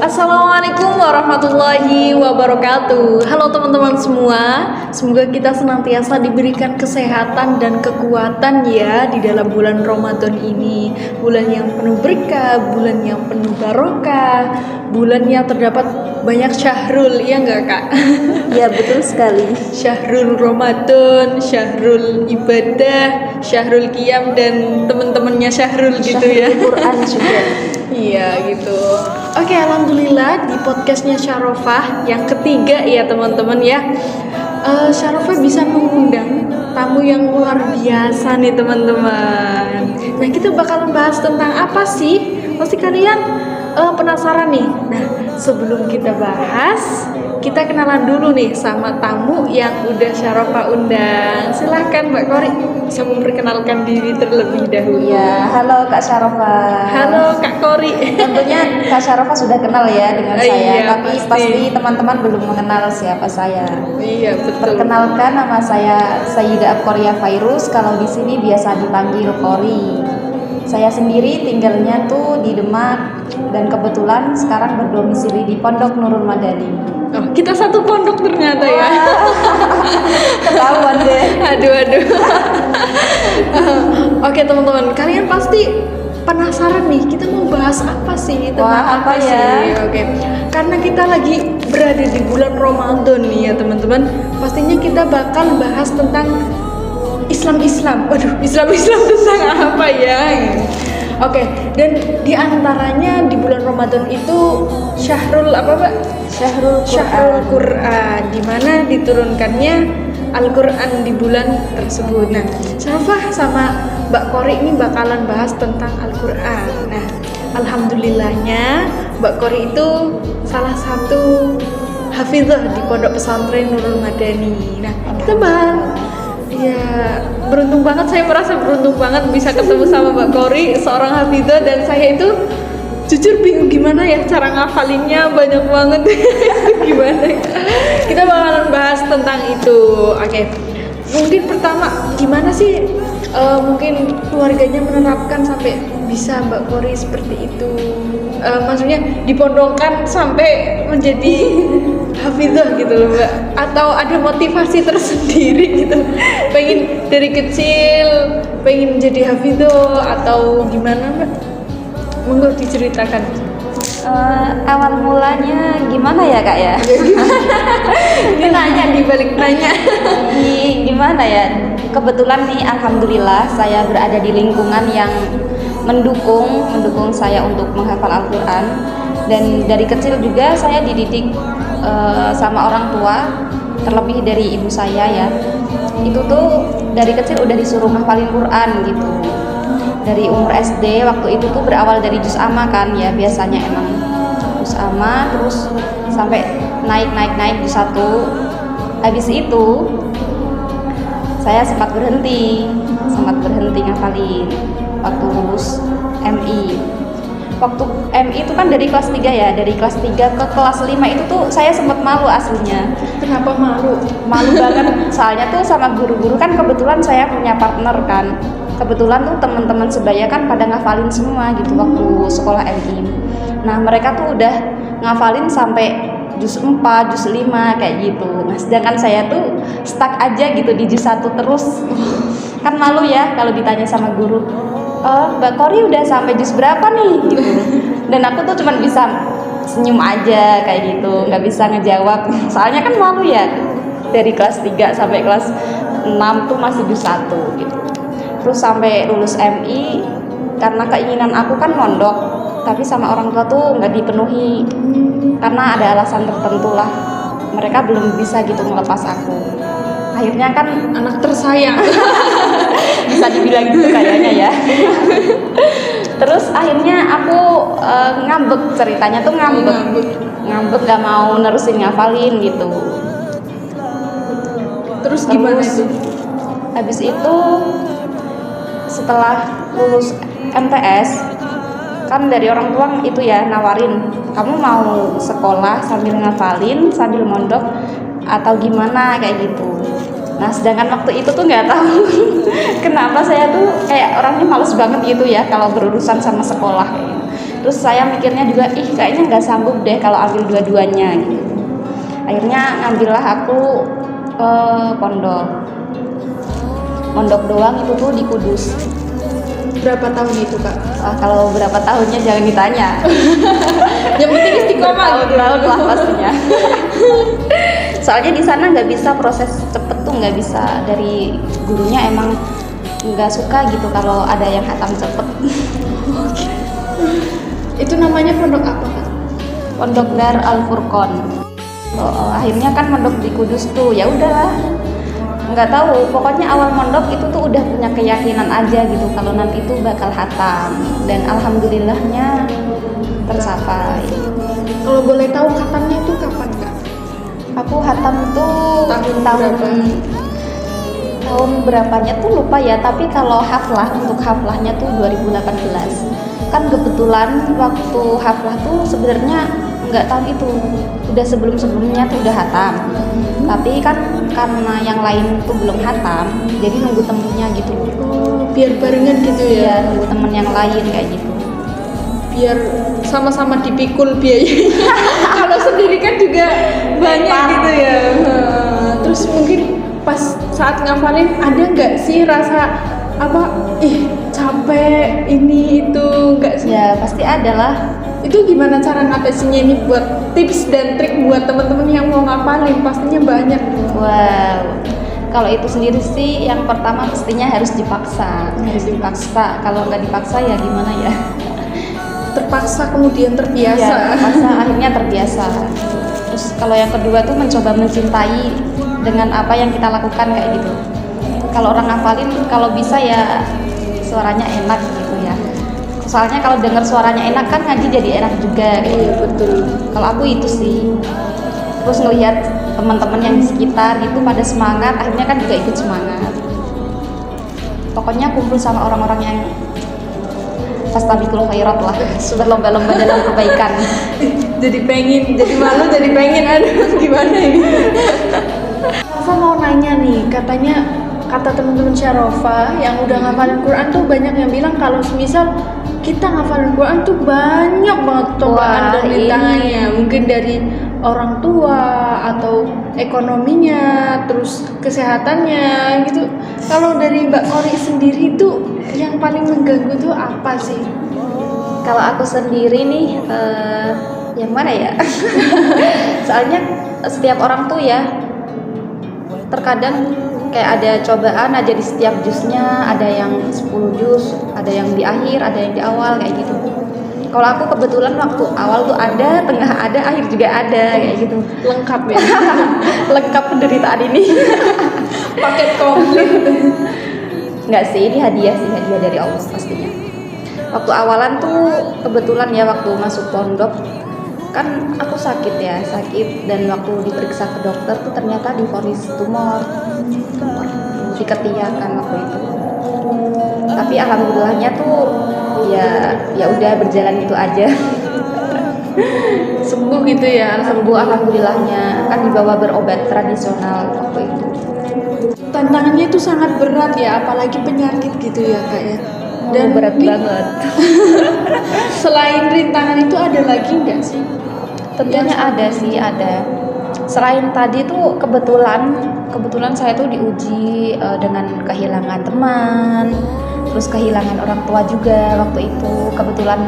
Assalamualaikum warahmatullahi wabarakatuh. Halo teman-teman semua, semoga kita senantiasa diberikan kesehatan dan kekuatan ya di dalam bulan Ramadan ini. Bulan yang penuh berkah, bulan yang penuh barokah, bulan yang terdapat banyak syahrul, ya enggak Kak? Ya, betul sekali. Syahrul Ramadan, syahrul ibadah, syahrul qiyam dan teman-temannya syahrul gitu ya. Syahrul Quran juga. Iya gitu. Oke, alhamdulillah di podcastnya Syarofah yang ketiga ya teman-teman ya. Syarofah bisa mengundang tamu yang luar biasa nih teman-teman. Nah, kita bakalan bahas tentang apa sih? Pasti kalian penasaran nih. Nah, sebelum kita bahas, kita kenalan dulu nih sama tamu yang udah Syarofah undang. Silahkan Mbak Kori bisa memperkenalkan diri terlebih dahulu. Ya, halo Kak Syarofah. Halo Kak Kori. Tentunya Kak Syarofah sudah kenal ya dengan saya, Iya, tapi pasti teman-teman belum mengenal siapa saya. Iya, betul. Perkenalkan, nama saya Sayyidah Abqoriyah Fairuz. Kalau di sini biasa dipanggil Kori. Saya sendiri tinggalnya tuh di Demak dan kebetulan sekarang berdomisili di Pondok Nurul Madani. Oh, kita satu pondok ternyata ya. Ketahuan deh. Aduh. Oke teman-teman, kalian pasti penasaran nih kita mau bahas apa sih tentang Wah, apa ya? sih? Oke, karena kita lagi berada di bulan Ramadan nih ya teman-teman. Pastinya kita bakal bahas tentang Islam. Waduh, Islam tentang apa ya? Oke, dan diantaranya di bulan Ramadan itu Syahrul apa Mbak? Syahrul Quran, di mana diturunkannya Al-Quran di bulan tersebut. Nah, Syarofah sama Mbak Kori ini bakalan bahas tentang Al-Quran. Nah, alhamdulillahnya Mbak Kori itu salah satu hafizah di Pondok Pesantren Nurul Madani. Nah, kita bahas. Ya, beruntung banget, saya merasa beruntung banget bisa ketemu sama Mbak Kori, seorang hafizah, dan saya itu jujur bingung gimana ya cara ngafalinnya, banyak banget. Gimana ya? Kita bakalan bahas tentang itu. Oke. Mungkin pertama gimana sih mungkin keluarganya menerapkan sampai bisa Mbak Kori seperti itu? Maksudnya dipondokkan sampai menjadi hafizah gitu loh Mbak, atau ada motivasi tersendiri gitu, pengen dari kecil pengen jadi hafizah atau gimana Mbak? Monggo diceritakan. Awal mulanya gimana ya Kak ya? Ini nanya di balik nanya. Gimana ya? Kebetulan nih, alhamdulillah saya berada di lingkungan yang mendukung saya untuk menghafal Al-Quran. Dan dari kecil juga saya dididik sama orang tua, terlebih dari ibu saya ya. Itu tuh dari kecil udah disuruh menghafalin Quran gitu. Dari umur SD waktu itu tuh berawal dari juz amma kan ya, biasanya emang juz amma, terus sampai naik juz 1. Habis itu saya sempat berhenti ngafalin waktu lulus MI. Waktu MI itu kan dari kelas 3 ya, dari kelas 3 ke kelas 5 itu tuh saya sempat malu aslinya. Kenapa malu? Malu banget, soalnya tuh sama guru-guru kan kebetulan saya punya partner kan. Kebetulan tuh teman-teman sebaya kan pada ngafalin semua gitu waktu sekolah MI. Nah, mereka tuh udah ngafalin sampai juz 4, juz 5 kayak gitu. Nah, sedangkan saya tuh stuck aja gitu di juz 1 terus. Kan malu ya kalau ditanya sama guru. Mbak Kori udah sampai juz berapa nih gitu. Dan aku tuh cuman bisa senyum aja kayak gitu, nggak bisa ngejawab. Soalnya kan malu ya. Dari kelas 3 sampai kelas 6 tuh masih juz 1 gitu. Terus sampai lulus MI, karena keinginan aku kan mondok, tapi sama orang tua tuh nggak dipenuhi karena ada alasan tertentu lah. Mereka belum bisa gitu melepas aku. Akhirnya kan Anak tersayang. bisa dibilang gitu kayaknya ya. Terus akhirnya aku ngambek, ceritanya tuh ngambek gak mau nerusin ngafalin gitu. Terus gimana itu? Habis itu setelah lulus MTS kan dari orang tua itu ya nawarin, kamu mau sekolah sambil ngafalin sambil mondok atau gimana kayak gitu. Nah, sedangkan waktu itu tuh nggak tahu kenapa saya tuh kayak orangnya males banget gitu ya kalau berurusan sama sekolah kayak gitu. Terus saya mikirnya juga, kayaknya nggak sanggup deh kalau ambil dua-duanya gitu. Akhirnya ngambillah aku ke pondok doang itu tuh di Kudus. Berapa tahun itu Kak? Kalau berapa tahunnya jangan ditanya. Yang penting istiqomah gitu. Tahun lah pastinya. Soalnya di sana nggak bisa proses cepet tuh, nggak bisa. Dari gurunya emang nggak suka gitu kalau ada yang khatam cepet. Itu namanya pondok apa Kak? Pondok Dar Al Furqon. Akhirnya kan mondok di Kudus tuh, ya udahlah. Nggak tahu, pokoknya awal mondok itu tuh udah punya keyakinan aja gitu kalau nanti itu bakal khatam, dan alhamdulillahnya tercapai. Kalau boleh tahu khatamnya itu kapan Kak? Aku khatam tuh tahun berapanya tuh lupa ya, tapi kalau untuk haflahnya tuh 2018. Kan kebetulan waktu haflah tuh sebenarnya nggak tahun itu, udah sebelumnya tuh udah khatam. Tapi kan karena yang lain tuh belum khatam, jadi nunggu temennya gitu. Biar barengan gitu ya? Iya, nunggu temen yang lain kayak gitu. Biar sama-sama dipikul biayanya. Kalau sendiri kan juga banyak gitu ya. Terus mungkin pas saat ngafalin ada nggak sih rasa capek ini itu nggak sih? Ya pasti ada lah. Itu gimana cara ngatasinnya ini buat tips dan trik buat teman-teman yang mau ngapalin, pastinya banyak. Wow, kalau itu sendiri sih yang pertama pastinya harus dipaksa. Kalau nggak dipaksa ya gimana ya? Terpaksa kemudian terbiasa. Ya, terpaksa akhirnya terbiasa. Terus kalau yang kedua tuh mencoba mencintai dengan apa yang kita lakukan kayak gitu. Kalau orang ngafalin kalau bisa ya suaranya enak gitu ya. Soalnya kalau dengar suaranya enak kan ngaji jadi enak juga. Iya betul. Kalau aku itu sih. Terus ngelihat teman-teman yang di sekitar itu pada semangat, akhirnya kan juga ikut semangat. Pokoknya kumpul sama orang-orang yang fastabiqul khairat lah, berlomba-lomba dalam kebaikan. Jadi malu, jadi pengen aduh gimana ini. Rafa mau nanya nih, kata teman-teman Syarofa yang udah ngafalin Quran tuh banyak yang bilang kalau semisal kita ngafalin Quran tuh banyak banget cobaan dan rintangannya, mungkin dari orang tua atau ekonominya, terus kesehatannya gitu. Kalau dari Mbak Kori sendiri tuh yang paling mengganggu tuh apa sih? Kalau aku sendiri nih, yang mana ya? Soalnya setiap orang tuh ya terkadang kayak ada cobaan aja di setiap jusnya, ada yang 10 jus, ada yang di akhir, ada yang di awal kayak gitu. Kalau aku kebetulan waktu awal tuh ada, tengah ada, akhir juga ada kayak gitu. Lengkap ya. Lengkap penderitaan ini. Paket komplit. Enggak sih, ini hadiah dari Allah pastinya. Waktu awalan tuh kebetulan ya waktu masuk pondok kan aku sakit dan waktu diperiksa ke dokter tuh ternyata divonis tumor di ketiak kan waktu itu. Tapi alhamdulillahnya tuh ya udah berjalan gitu aja. Sembuh gitu ya. Sembuh alhamdulillahnya, kan dibawa berobat tradisional waktu itu. Tantangannya itu sangat berat ya, apalagi penyakit gitu ya Kak ya. Dan berat banget. Selain rintangan itu ada lagi nggak sih? Tentunya ada. Selain tadi tuh kebetulan saya tuh diuji dengan kehilangan teman, terus kehilangan orang tua juga waktu itu. Kebetulan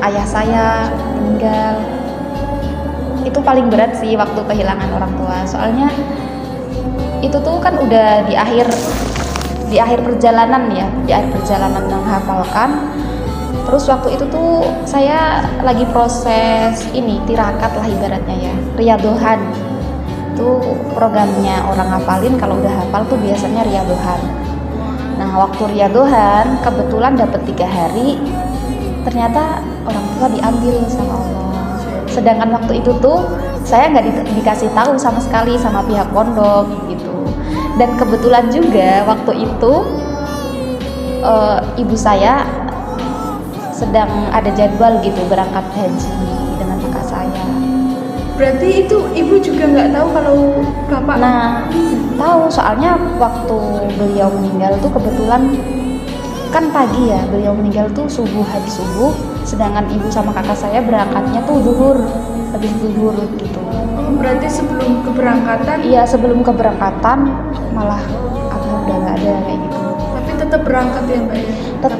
ayah saya meninggal. Itu paling berat sih waktu kehilangan orang tua. Soalnya itu tuh kan udah di akhir perjalanan ya, di akhir perjalanan menghafalkan. Terus waktu itu tuh saya lagi proses tirakat lah ibaratnya ya, riyadohan. Itu programnya orang ngafalin, kalau udah hafal tuh biasanya riyadohan. Nah waktu riyadohan kebetulan dapat 3 hari, ternyata orang tua diambil sama Allah. Sedangkan waktu itu tuh saya nggak dikasih tahu sama sekali sama pihak pondok gitu. Dan kebetulan juga waktu itu ibu saya sedang ada jadwal gitu berangkat haji dengan kakak saya. Berarti itu ibu juga nggak tahu kalau bapak? Nah, tahu soalnya waktu beliau meninggal tuh kebetulan kan pagi ya, beliau meninggal tuh habis subuh sedangkan ibu sama kakak saya berangkatnya tuh zuhur, habis zuhur gitu. Oh, berarti sebelum keberangkatan? Iya, sebelum keberangkatan malah abah udah nggak ada kayak gitu. Tapi tetap berangkat ya Mbak ya? Tetap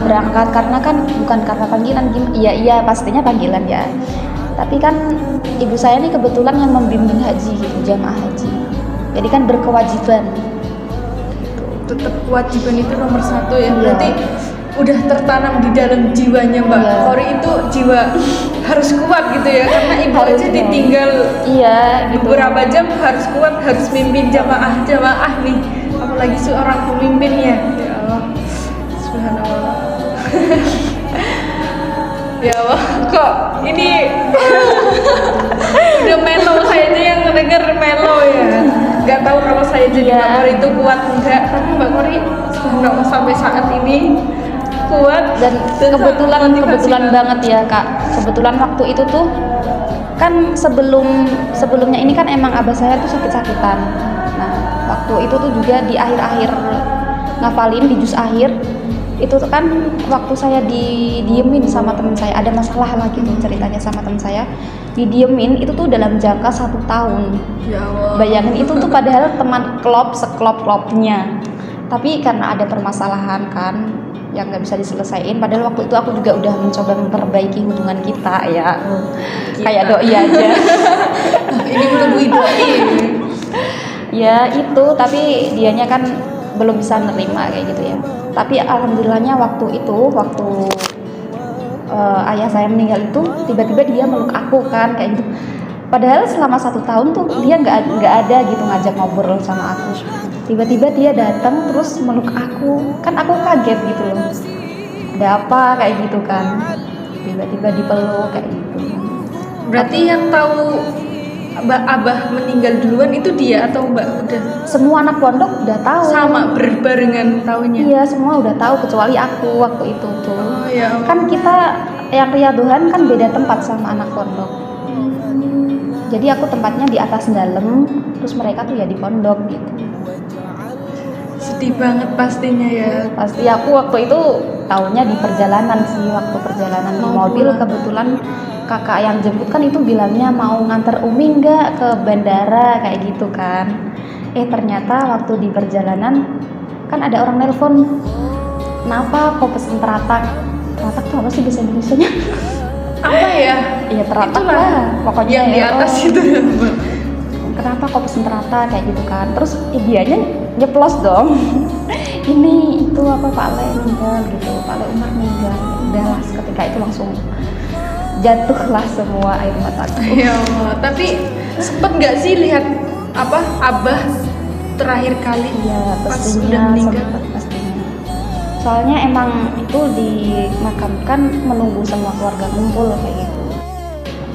berangkat karena kan bukan karena panggilan, iya pastinya panggilan ya. Tapi kan ibu saya nih kebetulan yang membimbing haji gitu, jamaah haji. Jadi kan berkewajiban. Tetap kewajiban itu nomor satu ya. Iya. Berarti udah tertanam di dalam jiwanya Mbak Iya. Kori itu jiwa harus kuat gitu ya, karena ibu Harus aja dong. ditinggal Iya gitu. beberapa jam harus kuat, harus mimpin jamaah nih, apalagi seorang pemimpin ya. Ya Allah, subhanallah. Ya Allah, kok ini udah melo, kayaknya yang denger melo ya. Gak tahu kalau saya jadi Iya. Mbak Kori itu kuat enggak, tapi Mbak Kori subhanallah sampai saat ini kuat Dan kebetulan motivasi banget ya Kak. Kebetulan waktu itu tuh kan sebelumnya ini kan emang abah saya tuh sakit-sakitan. Nah, waktu itu tuh juga di akhir-akhir ngafalin di juz akhir itu tuh kan waktu saya didiemin sama teman saya, ada masalah lah gitu ceritanya sama teman saya, didiemin itu tuh dalam jangka 1 tahun. Ya Allah. Bayangin itu tuh padahal teman seklop-klopnya, tapi karena ada permasalahan kan yang nggak bisa diselesaikan. Padahal waktu itu aku juga udah mencoba memperbaiki hubungan kita ya, kayak doi aja. Ini belum doi. Ya itu, tapi dianya kan belum bisa nerima kayak gitu ya. Tapi alhamdulillahnya waktu ayah saya meninggal itu tiba-tiba dia meluk aku kan kayak gitu. Padahal selama 1 tahun tuh dia nggak ada gitu ngajak ngobrol sama aku. Tiba-tiba dia datang terus meluk aku, kan aku kaget gitu loh. Ada apa kayak gitu kan? Tiba-tiba dipeluk kayak gitu. Berarti yang tahu Abah meninggal duluan itu dia atau Mbak udah Semua anak pondok udah tahu. sama berbarengan tahunya? Iya, semua udah tahu kecuali aku waktu itu tuh. Oh ya Allah. Kan kita yang riyaduhan kan beda tempat sama anak pondok. Jadi aku tempatnya di atas dalam, terus mereka tuh ya di pondok gitu. Sedih banget pastinya ya. Pasti aku waktu itu tahunya di perjalanan sih, waktu perjalanan di Mau mobil pulang. kebetulan kakak yang jemput kan itu bilangnya mau nganter Umi nggak ke bandara kayak gitu kan. Ternyata waktu di perjalanan kan ada orang nelpon, kenapa kok pesen teratak? Teratak tuh apa sih bahasa Indonesianya? Apa ya? Iya teratak Itulah lah pokoknya yang di ya. atas Oh, itu ya Mbak. kenapa kok pesen teratak kayak gitu kan. Terus dianya nyeplos dong. Ini itu apa Pak Le meninggal gitu, Pak Le Umar meninggal. Udahlah ketika itu langsung jatuhlah semua air mataku. Ya Allah. Tapi sempet nggak sih lihat apa Abah terakhir kali Ya pas pastinya udah meninggal? sempet pastinya. Soalnya emang itu dimakamkan menunggu semua keluarga kumpul kayak gitu.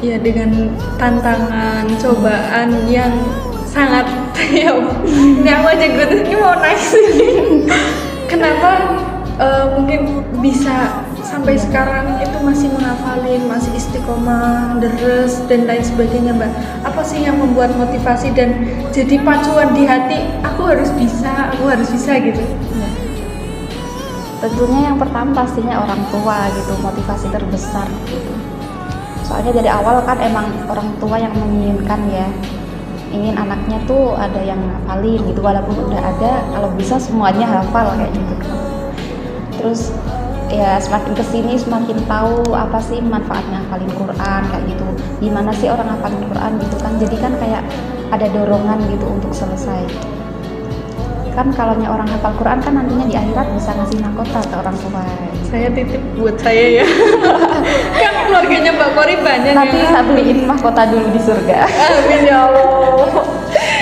Ya dengan tantangan, cobaan yang sangat ya Allah. Ini aku aja ini mau nangis ini. Kenapa mungkin bisa sampai sekarang itu masih menghafalin, masih istiqomah, deres dan lain sebagainya Mbak? Apa sih yang membuat motivasi dan jadi pacuan di hati? Aku harus bisa gitu. Ya. Tentunya yang pertama pastinya orang tua gitu, motivasi terbesar gitu. Soalnya dari awal kan emang orang tua yang menginginkan ya, ingin anaknya tuh ada yang ngafalin gitu, walaupun udah ada, kalau bisa semuanya hafal kayak gitu kan. Terus ya semakin kesini semakin tahu apa sih manfaatnya ngafalin Quran kayak gitu, gimana sih orang ngafalin Quran gitu kan. Jadi kan kayak ada dorongan gitu untuk selesai. Kan kalau orang hafal Quran kan nantinya di akhirat bisa ngasih mahkota ke orang tua. Saya titip buat saya ya. Kan keluarganya Mbak Kori banyak Nanti ya. saya beliin mahkota dulu di surga. Amin ya Allah.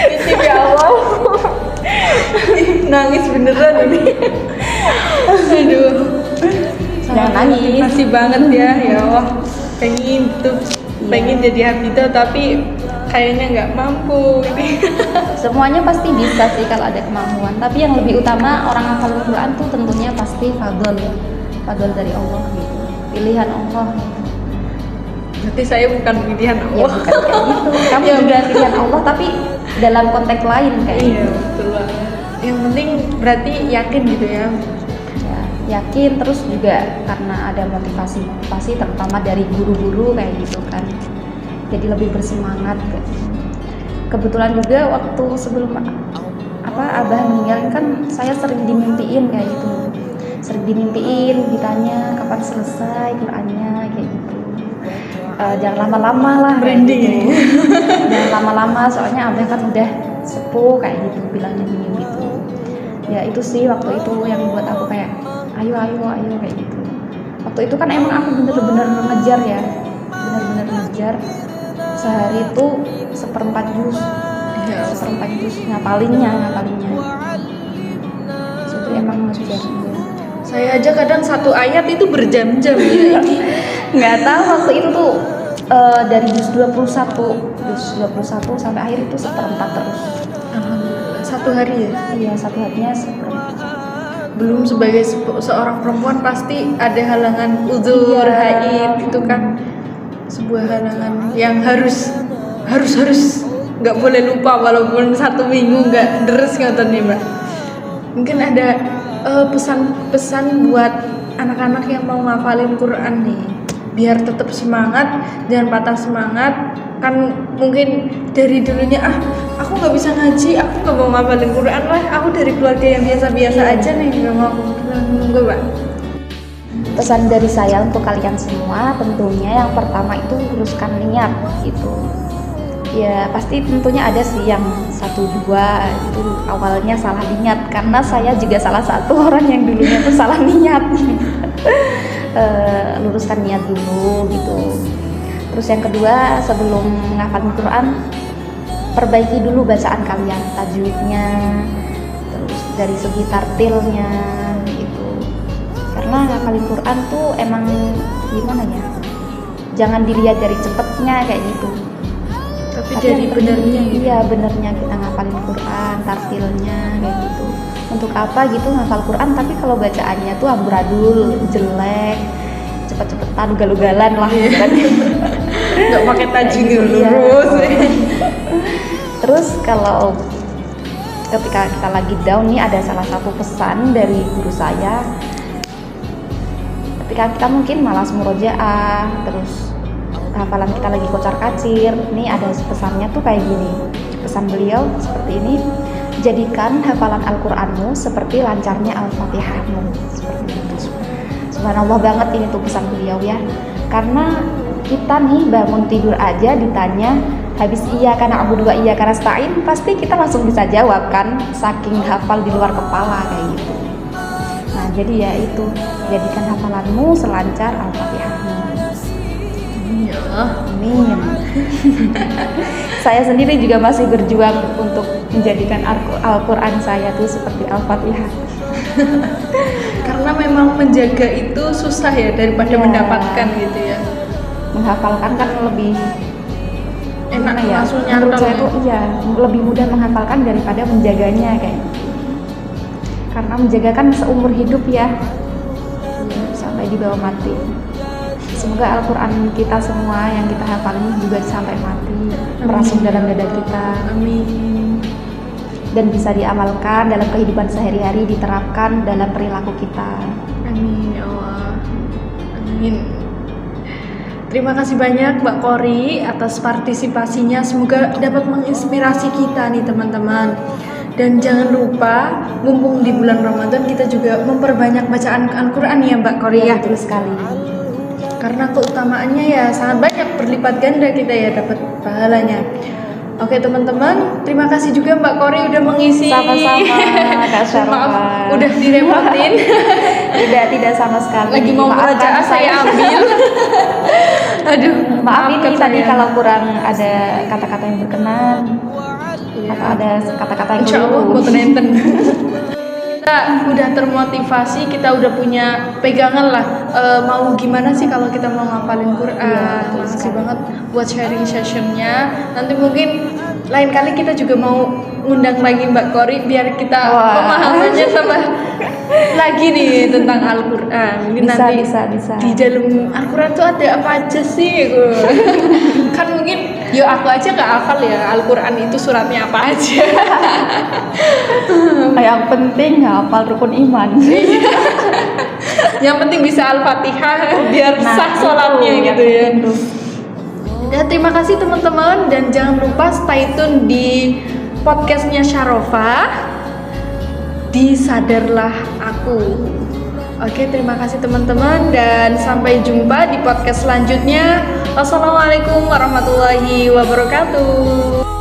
Titip ya Allah. Nangis beneran ini. Aduh. Jangan nangis. Motivasi banget ya Allah. Pengen jadi hafidzah tapi kayaknya nggak mampu ini. Semuanya pasti bisa sih kalau ada kemampuan. Tapi yang lebih utama orang hafal Quran tuh tentunya pasti fadl dari Allah gitu. Pilihan Allah gitu. Berarti saya bukan pilihan Ya Allah. bukan kayak gitu. Kamu Ya, juga pilihan Allah tapi dalam konteks lain kayak Iya gitu. betul banget. Yang penting berarti yakin gitu ya. Ya. yakin, terus juga karena ada motivasi terutama dari guru-guru kayak gitu kan, jadi lebih bersemangat. Kebetulan juga waktu sebelum abah meninggal kan saya sering dimimpiin kayak gitu, ditanya kapan selesai Qurannya kayak gitu. Jangan lama-lama lah branding gitu. Jangan lama-lama soalnya abah kan udah sepuh kayak gitu, bilangnya gitu. Ya itu sih waktu itu yang buat aku kayak ayo kayak gitu. Waktu itu kan emang aku bener-bener ngejar ya, sehari itu seperempat juz ngapalinnya. Itu emang ngejar. Saya aja kadang satu ayat itu berjam-jam ya. Nggak tahu waktu itu tuh dari juz 21 sampai akhir itu seperempat terus. Alhamdulillah. Satu hari ya? Iya, satu harinya seperempat. Belum sebagai seorang perempuan pasti ada halangan uzur, haid, itu kan sebuah halangan yang harus nggak boleh lupa walaupun 1 minggu nggak deres ngoten nih Mbak. Mungkin ada pesan-pesan buat anak-anak yang mau ngafalin Quran nih, biar tetap semangat, jangan patah semangat. Kan mungkin dari dulunya aku nggak bisa ngaji, aku nggak mau ngafalin Quran lah, aku dari keluarga yang biasa-biasa aja nih, nggak mau nunggu Mbak. Pesan dari saya untuk kalian semua, tentunya yang pertama itu luruskan niat gitu. Ya pasti tentunya ada sih yang 1-2 itu awalnya salah niat, karena saya juga salah satu orang yang dulunya tuh salah niat. Luruskan niat dulu gitu. Terus yang kedua, sebelum menghafal Quran, perbaiki dulu bacaan kalian, tajwidnya, terus dari segi tartilnya gitu. Karena ngafalin Quran tuh emang gimana ya, jangan dilihat dari cepetnya kayak gitu, tapi dari benernya gitu. Iya, benernya kita ngafalin Quran, tartilnya kayak gitu. Untuk apa gitu ngafal Quran tapi kalau bacaannya tuh amburadul, jelek, cepet-cepetan, ugal-ugalan lah gitu kan. Nggak pakai tajwid lurus. Iya. Terus kalau ketika kita lagi down nih, ada salah satu pesan dari guru saya. Ketika kita mungkin malas murojaah, terus hafalan kita lagi kocar-kacir, nih ada pesannya tuh kayak gini. Pesan beliau seperti ini: jadikan hafalan Al-Qur'anmu seperti lancarnya Al-Fatihahmu. Seperti itu. Subhanallah banget ini tuh pesan beliau ya. Karena kita nih bangun tidur aja ditanya habis iya karena abu dua iya karena stain, pasti kita langsung bisa jawab kan, saking hafal di luar kepala kayak gitu. Nah jadi ya itu, jadikan hafalanmu selancar Al-Fatihahmu. Ya. Amin. Saya sendiri juga masih berjuang untuk menjadikan Al-Quran saya tuh seperti Al-Fatihah. Karena memang menjaga itu susah ya daripada mendapatkan gitu ya. Menghafalkan kan lebih enak ya, langsung menurut nyantol saya tuh iya lebih mudah menghafalkan daripada menjaganya kayak gitu. Karena menjaga kan seumur hidup ya, sampai dibawa mati. Semoga Al-Quran kita semua yang kita hafalin juga sampai mati, merasuk dalam dada kita. Amin. Dan bisa diamalkan dalam kehidupan sehari-hari, diterapkan dalam perilaku kita. Amin ya Allah. Amin. Terima kasih banyak Mbak Kori atas partisipasinya. Semoga dapat menginspirasi kita nih teman-teman. Dan jangan lupa, mumpung di bulan Ramadan kita juga memperbanyak bacaan Al-Quran ya Mbak Kori ya. Betul sekali. Karena keutamaannya ya sangat banyak, berlipat ganda kita ya dapat pahalanya. Oke teman-teman, terima kasih juga Mbak Kori udah mengisi. Sama-sama Kak Syarfa. Maaf udah direpotin. Tidak sama sekali. Lagi mau murojaah saya ambil. Aduh, maaf ini saya. tadi kalau kurang ada kata-kata yang berkenan atau ada kata-kata yang Insya Allah keliru. buat nenten. Kita udah termotivasi, kita udah punya pegangan lah. Mau gimana sih kalau kita mau ngapalin Quran? Iya, Makasih banget buat sharing sessionnya. Nanti mungkin lain kali kita juga mau ngundang lagi Mbak Kori biar kita pemahamannya tambah lagi nih tentang Al-Quran. Mungkin Bisa. di dalam Al-Quran tuh ada apa aja sih? Kan mungkin aku aja gak hafal ya Al-Quran itu suratnya apa aja. Yang penting hafal rukun iman. Yang penting bisa Al-Fatihah biar sah sholatnya itu, gitu ya. itu. Ya, terima kasih teman-teman dan jangan lupa stay tune di podcastnya Syarofa di Sadarlah Aku. Oke, terima kasih teman-teman dan sampai jumpa di podcast selanjutnya. Wassalamualaikum warahmatullahi wabarakatuh.